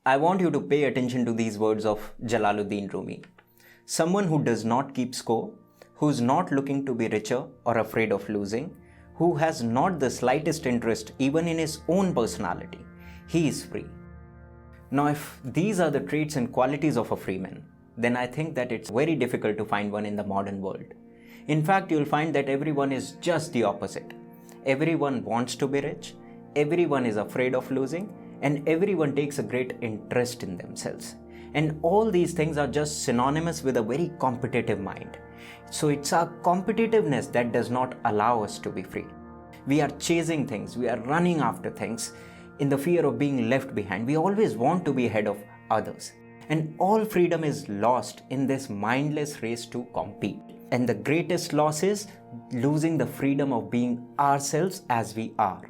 I want you to pay attention to these words of Jalaluddin Rumi. Someone who does not keep score, who is not looking to be richer or afraid of losing, who has not the slightest interest even in his own personality, he is free. Now, if these are the traits and qualities of a free man, then I think that it's very difficult to find one in the modern world. In fact, you'll find that everyone is just the opposite. Everyone wants to be rich, everyone is afraid of losing, and everyone takes a great interest in themselves. And all these things are just synonymous with a very competitive mind. So it's our competitiveness that does not allow us to be free. We are chasing things, we are running after things in the fear of being left behind. We always want to be ahead of others. And all freedom is lost in this mindless race to compete. And the greatest loss is losing the freedom of being ourselves as we are.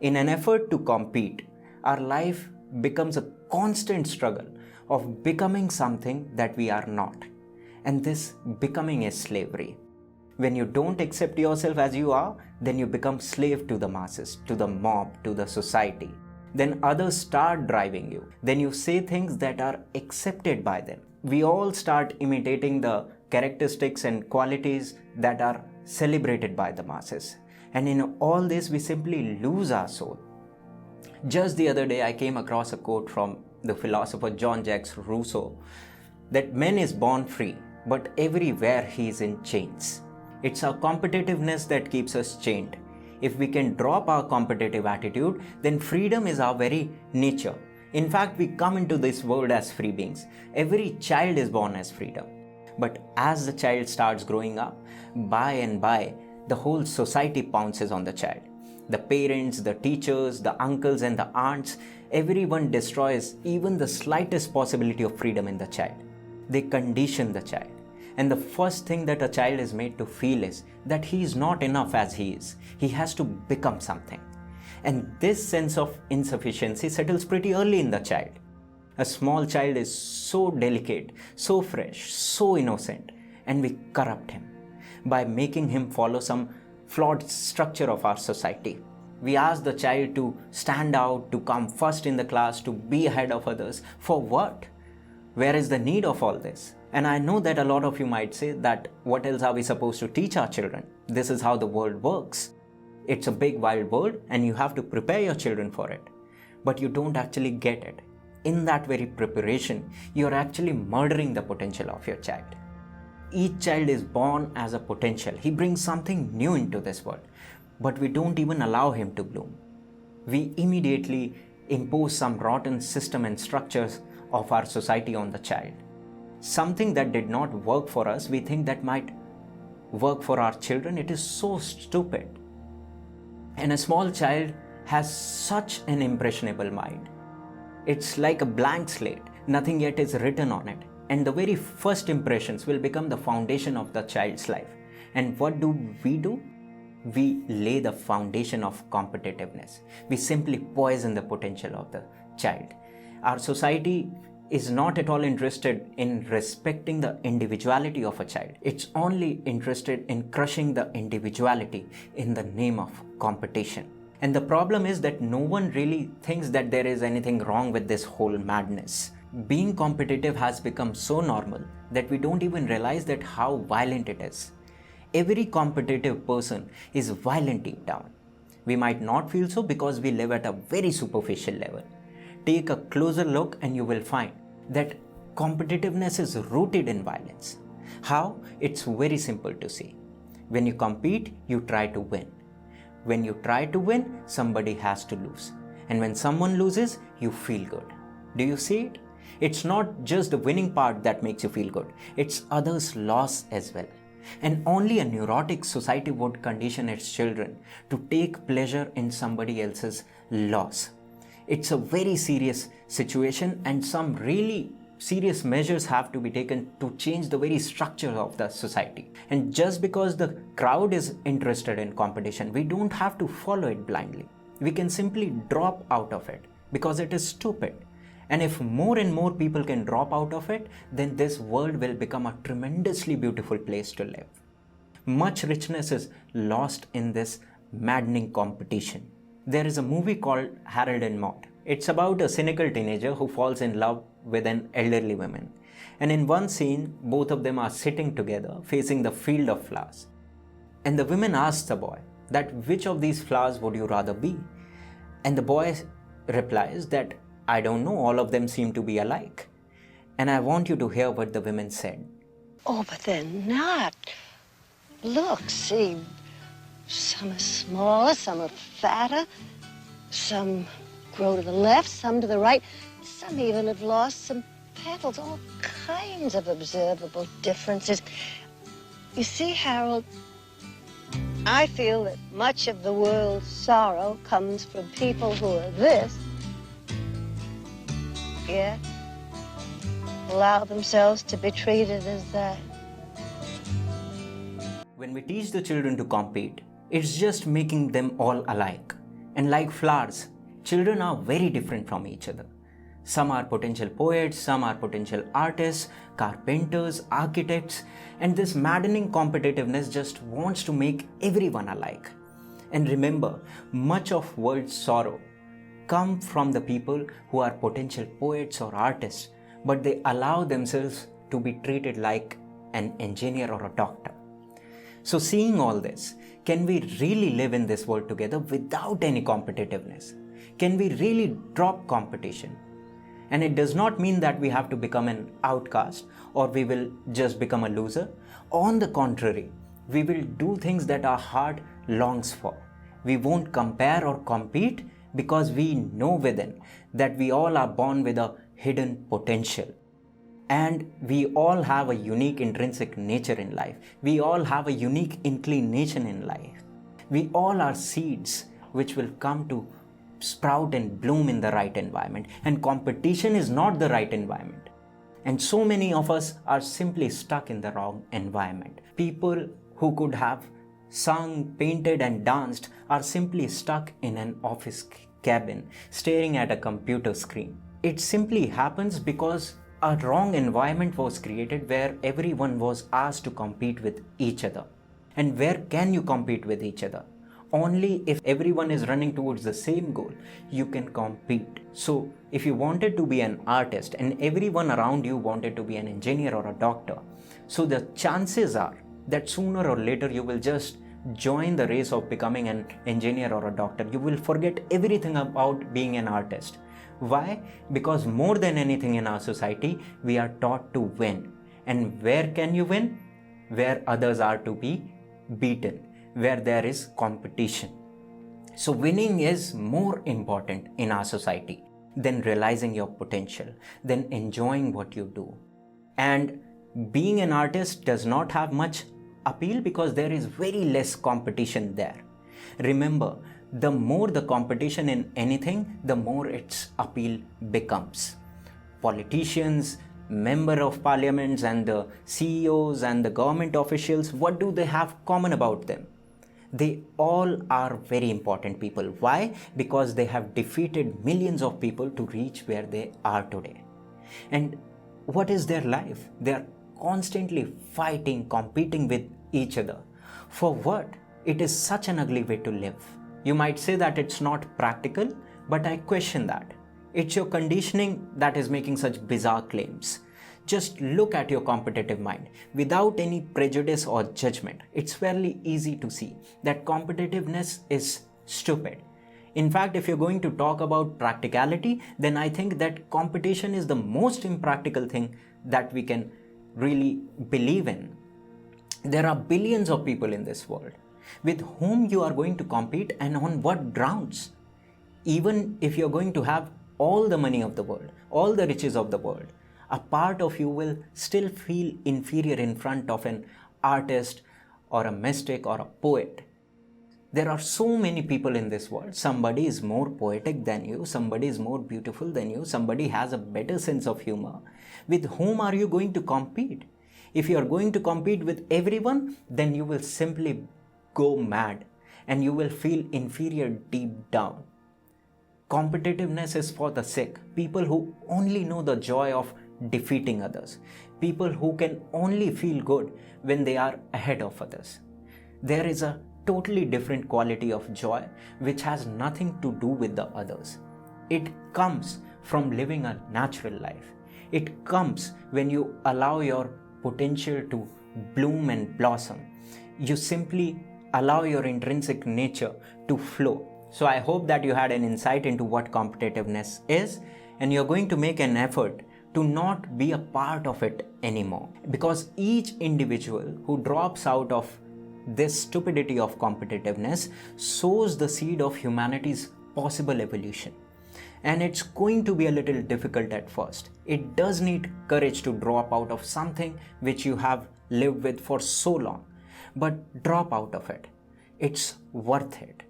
In an effort to compete, our life becomes a constant struggle of becoming something that we are not. And this becoming is slavery. When you don't accept yourself as you are, then you become slave to the masses, to the mob, to the society. Then others start driving you. Then you say things that are accepted by them. We all start imitating the characteristics and qualities that are celebrated by the masses. And in all this, we simply lose our soul. Just the other day, I came across a quote from the philosopher Jean-Jacques Rousseau that man is born free, but everywhere he is in chains. It's our competitiveness that keeps us chained. If we can drop our competitive attitude, then freedom is our very nature. In fact, we come into this world as free beings. Every child is born as freedom. But as the child starts growing up, by and by, the whole society pounces on the child. The parents, the teachers, the uncles and the aunts, everyone destroys even the slightest possibility of freedom in the child. They condition the child. And the first thing that a child is made to feel is that he is not enough as he is. He has to become something. And this sense of insufficiency settles pretty early in the child. A small child is so delicate, so fresh, so innocent, and we corrupt him by making him follow some flawed structure of our society. We ask the child to stand out, to come first in the class, to be ahead of others. For what? Where is the need of all this? And I know that a lot of you might say that what else are we supposed to teach our children? This is how the world works. It's a big wild world and you have to prepare your children for it. But you don't actually get it. In that very preparation, you're actually murdering the potential of your child. Each child is born as a potential. He brings something new into this world. But we don't even allow him to bloom. We immediately impose some rotten system and structures of our society on the child. Something that did not work for us, we think that might work for our children. It is so stupid. And a small child has such an impressionable mind. It's like a blank slate. Nothing yet is written on it. And the very first impressions will become the foundation of the child's life. And what do? We lay the foundation of competitiveness. We simply poison the potential of the child. Our society is not at all interested in respecting the individuality of a child. It's only interested in crushing the individuality in the name of competition. And the problem is that no one really thinks that there is anything wrong with this whole madness. Being competitive has become so normal that we don't even realize that how violent it is. Every competitive person is violent deep down. We might not feel so because we live at a very superficial level. Take a closer look and you will find that competitiveness is rooted in violence. How? It's very simple to see. When you compete, you try to win. When you try to win, somebody has to lose. And when someone loses, you feel good. Do you see it? It's not just the winning part that makes you feel good. It's others' loss as well. And only a neurotic society would condition its children to take pleasure in somebody else's loss. It's a very serious situation and some really serious measures have to be taken to change the very structure of the society. And just because the crowd is interested in competition, we don't have to follow it blindly. We can simply drop out of it because it is stupid. And if more and more people can drop out of it, then this world will become a tremendously beautiful place to live. Much richness is lost in this maddening competition. There is a movie called Harold and Maude. It's about a cynical teenager who falls in love with an elderly woman. And in one scene, both of them are sitting together facing the field of flowers. And the woman asks the boy that which of these flowers would you rather be? And the boy replies that I don't know, all of them seem to be alike. And I want you to hear what the woman said. Oh, but they're not. Look, see, some are smaller, some are fatter, some grow to the left, some to the right. Some even have lost some petals, all kinds of observable differences. You see, Harold, I feel that much of the world's sorrow comes from people who are this, yeah, allow themselves to be treated as that. When we teach the children to compete, it's just making them all alike. And like flowers, children are very different from each other. Some are potential poets, some are potential artists, carpenters, architects, and this maddening competitiveness just wants to make everyone alike. And remember, much of world's sorrow comes from the people who are potential poets or artists, but they allow themselves to be treated like an engineer or a doctor. So seeing all this, can we really live in this world together without any competitiveness? Can we really drop competition? And it does not mean that we have to become an outcast or we will just become a loser. On the contrary, we will do things that our heart longs for. We won't compare or compete because we know within that we all are born with a hidden potential. And we all have a unique intrinsic nature in life. We all have a unique inclination in life. We all are seeds which will come to sprout and bloom in the right environment. And competition is not the right environment. And so many of us are simply stuck in the wrong environment. People who could have sung, painted and danced are simply stuck in an office cabin, staring at a computer screen. It simply happens because a wrong environment was created where everyone was asked to compete with each other. And where can you compete with each other? Only if everyone is running towards the same goal, you can compete. So if you wanted to be an artist and everyone around you wanted to be an engineer or a doctor, so the chances are that sooner or later you will just join the race of becoming an engineer or a doctor. You will forget everything about being an artist. Why? Because more than anything in our society, we are taught to win. And where can you win? Where others are to be beaten, where there is competition. So winning is more important in our society than realizing your potential, than enjoying what you do. And being an artist does not have much appeal because there is very less competition there. Remember, the more the competition in anything, the more its appeal becomes. Politicians, member of parliaments and the CEOs and the government officials, what do they have common about them? They all are very important people. Why? Because they have defeated millions of people to reach where they are today. And what is their life? They are constantly fighting, competing with each other. For what? It is such an ugly way to live. You might say that it's not practical, but I question that. It's your conditioning that is making such bizarre claims. Just look at your competitive mind. Without any prejudice or judgment, it's fairly easy to see that competitiveness is stupid. In fact, if you're going to talk about practicality, then I think that competition is the most impractical thing that we can really believe in. There are billions of people in this world with whom you are going to compete and on what grounds. Even if you're going to have all the money of the world, all the riches of the world, a part of you will still feel inferior in front of an artist or a mystic or a poet. There are so many people in this world. Somebody is more poetic than you, somebody is more beautiful than you, somebody has a better sense of humor. With whom are you going to compete? If you are going to compete with everyone, then you will simply go mad and you will feel inferior deep down. Competitiveness is for the sick, people who only know the joy of defeating others, people who can only feel good when they are ahead of others. There is a totally different quality of joy which has nothing to do with the others. It comes from living a natural life. It comes when you allow your potential to bloom and blossom. You simply allow your intrinsic nature to flow. So I hope that you had an insight into what competitiveness is, and you're going to make an effort to not be a part of it anymore. Because each individual who drops out of this stupidity of competitiveness sows the seed of humanity's possible evolution. And it's going to be a little difficult at first. It does need courage to drop out of something which you have lived with for so long. But drop out of it. It's worth it.